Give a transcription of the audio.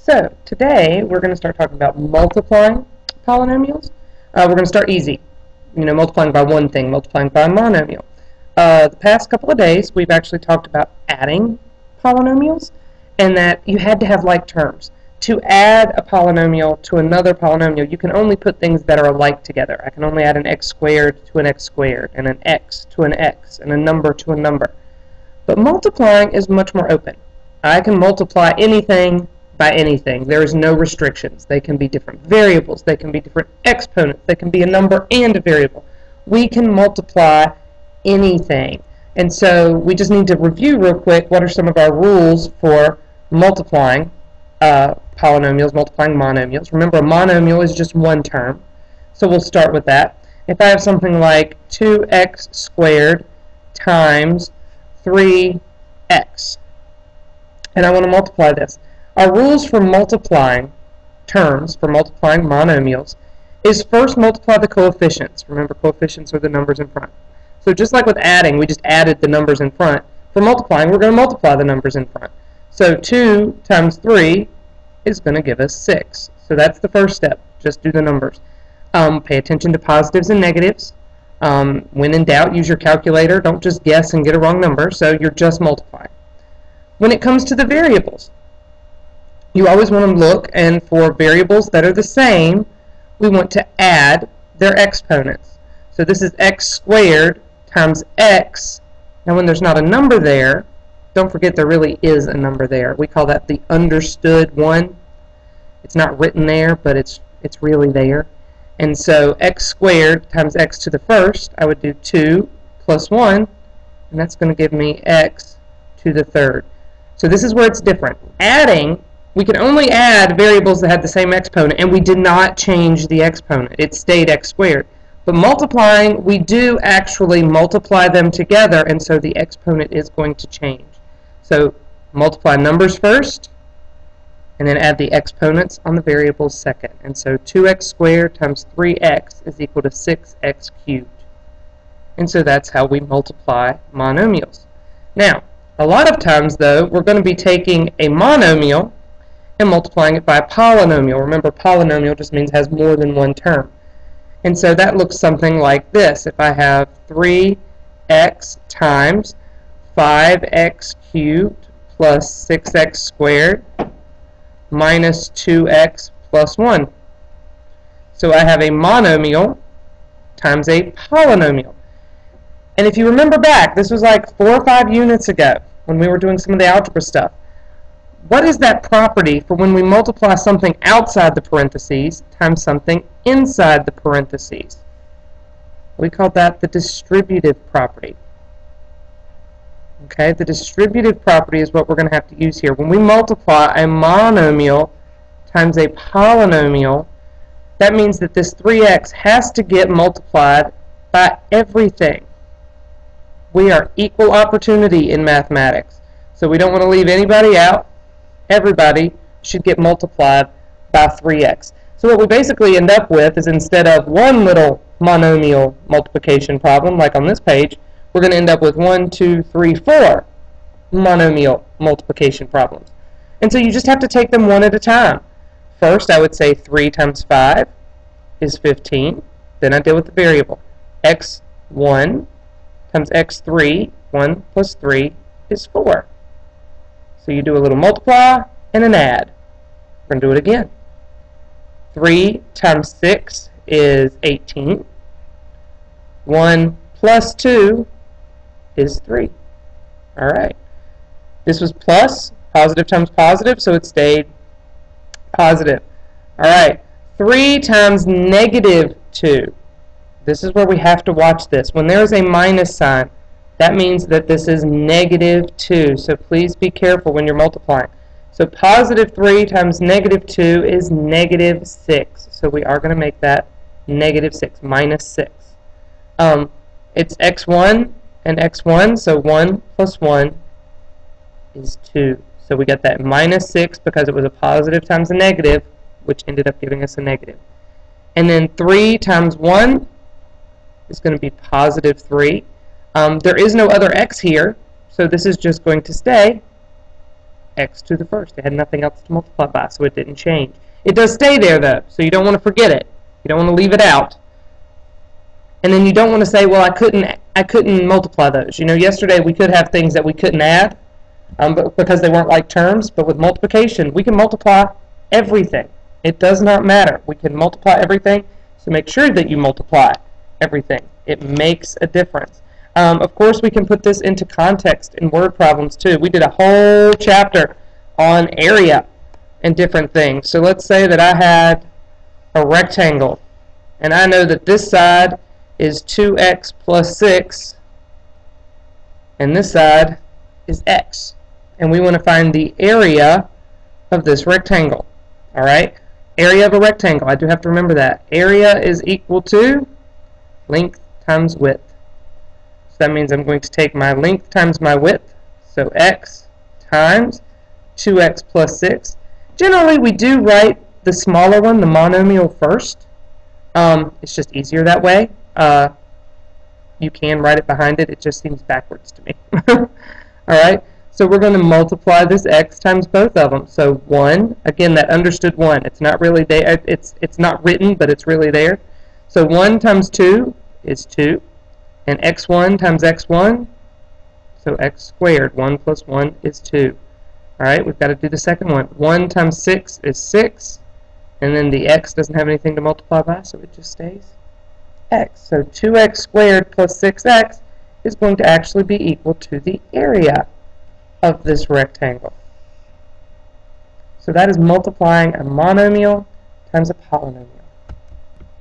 So today we're going to start talking about multiplying polynomials. We're going to start easy, multiplying by one thing, multiplying by a monomial. The past couple of days we've actually talked about adding polynomials, and that you had to have like terms. To add a polynomial to another polynomial, you can only put things that are alike together. I can only add an x squared to an x squared, and an x to an x, and a number to a number. But multiplying is much more open. I can multiply anything by anything. There is no restrictions. They can be different variables. They can be different exponents. They can be a number and a variable. We can multiply anything. And so we just need to review real quick what are some of our rules for multiplying polynomials, multiplying monomials. Remember, a monomial is just one term. So we'll start with that. If I have something like 2x squared times 3x, and I want to multiply this. Our rules for multiplying terms, for multiplying monomials, is first multiply the coefficients. Remember, coefficients are the numbers in front. So just like with adding, we just added the numbers in front. For multiplying, we're going to multiply the numbers in front. So 2 times 3 is going to give us 6. So that's the first step. Just do the numbers. Pay attention to positives and negatives. When in doubt, use your calculator. Don't just guess and get a wrong number. So you're just multiplying. When it comes to the variables, you always want to look, and for variables that are the same, we want to add their exponents. So this is x squared times x. Now when there's not a number there, don't forget there really is a number there. We call that the understood one. It's not written there, but it's really there. And so x squared times x to the first, I would do 2 plus 1, and that's going to give me x to the third. So this is where it's different. Adding, we can only add variables that have the same exponent, and we did not change the exponent. It stayed x squared. But multiplying, we do actually multiply them together, and so the exponent is going to change. So multiply numbers first, and then add the exponents on the variables second. And so 2x squared times 3x is equal to 6x cubed. And so that's how we multiply monomials. Now, a lot of times, though, we're going to be taking a monomial and multiplying it by a polynomial. Remember, polynomial just means has more than one term. And so that looks something like this. If I have 3x times 5x cubed plus 6x squared minus 2x plus 1. So I have a monomial times a polynomial. And if you remember back, this was like 4 or 5 units ago when we were doing some of the algebra stuff. What is that property for when we multiply something outside the parentheses times something inside the parentheses? We call that the distributive property. Okay, the distributive property is what we're going to have to use here. When we multiply a monomial times a polynomial, that means that this 3x has to get multiplied by everything. We are equal opportunity in mathematics, so we don't want to leave anybody out. Everybody should get multiplied by 3x. So what we basically end up with is, instead of one little monomial multiplication problem like on this page, we're going to end up with 1, 2, 3, 4 monomial multiplication problems. And so you just have to take them one at a time. First, I would say 3 times 5 is 15. Then I deal with the variable. x1 times x3, 1 plus 3 is 4. So you do a little multiply and an add. We're going to do it again. 3 times 6 is 18. 1 plus 2 is 3. Alright. This was plus, positive times positive, so it stayed positive. Alright. 3 times negative 2. This is where we have to watch this. When there is a minus sign, that means that this is negative 2. So please be careful when you're multiplying. So positive 3 times negative 2 is negative 6. So we are going to make that negative 6, minus 6. It's x1 and x1, so 1 plus 1 is 2. So we got that minus 6 because it was a positive times a negative, which ended up giving us a negative. And then 3 times 1 is going to be positive 3. There is no other x here, so this is just going to stay x to the first. It had nothing else to multiply by, so it didn't change. It does stay there, though, so you don't want to forget it. You don't want to leave it out. And then you don't want to say, well, I couldn't multiply those. You know, yesterday we could have things that we couldn't add but because they weren't like terms, but with multiplication, we can multiply everything. It does not matter. We can multiply everything, so make sure that you multiply everything. It makes a difference. Of course, we can put this into context in word problems, too. We did a whole chapter on area and different things. So let's say that I had a rectangle, and I know that this side is 2x plus 6, and this side is x. And we want to find the area of this rectangle. All right? Area of a rectangle. I do have to remember that. Area is equal to length times width. So that means I'm going to take my length times my width. So x times 2x plus 6. Generally, we do write the smaller one, the monomial, first. It's just easier that way. You can write it behind it. It just seems backwards to me. All right? So we're going to multiply this x times both of them. So 1, again, that understood 1. It's not really there. It's not written, but it's really there. So 1 times 2 is 2. And x1 times x1, so x squared. 1 plus 1 is 2. All right, we've got to do the second one. 1 times 6 is 6. And then the x doesn't have anything to multiply by, so it just stays x. So 2x squared plus 6x is going to actually be equal to the area of this rectangle. So that is multiplying a monomial times a polynomial.